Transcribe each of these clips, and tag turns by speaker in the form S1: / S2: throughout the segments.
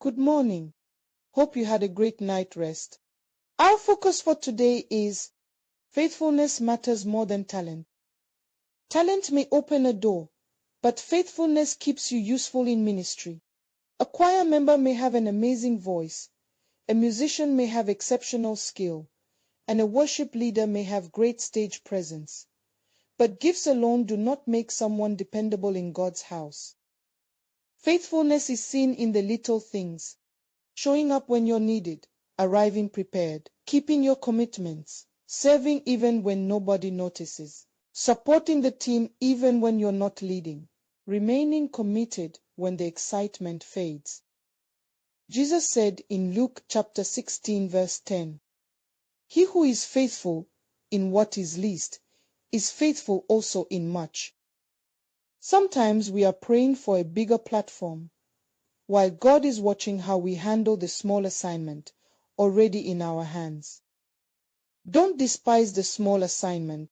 S1: Good morning. Hope you had a great night rest. Our focus for today is faithfulness matters more than talent. Talent may open a door, but faithfulness keeps you useful in ministry. A choir member may have an amazing voice, a musician may have exceptional skill, and a worship leader may have great stage presence. But gifts alone do not make someone dependable in God's house. Faithfulness is seen in the little things: showing up when you're needed, arriving prepared, keeping your commitments, serving even when nobody notices, supporting the team even when you're not leading, remaining committed when the excitement fades. Jesus said in Luke chapter 16 verse 10, "He who is faithful in what is least is faithful also in much." Sometimes we are praying for a bigger platform, while God is watching how we handle the small assignment already in our hands. Don't despise the small assignment.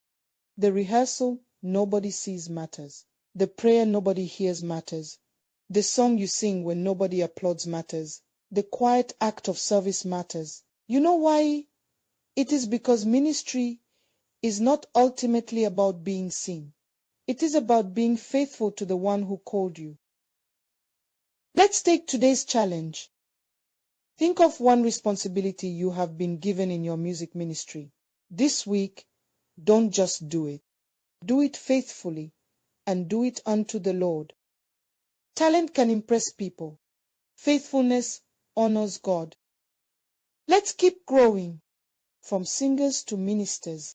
S1: The rehearsal nobody sees matters. The prayer nobody hears matters. The song you sing when nobody applauds matters. The quiet act of service matters. You know why? It is because ministry is not ultimately about being seen. It is about being faithful to the one who called you. Let's take today's challenge. Think of one responsibility you have been given in your music ministry. This week, don't just do it. Do it faithfully and do it unto the Lord. Talent can impress people. Faithfulness honors God. Let's keep growing from singers to ministers.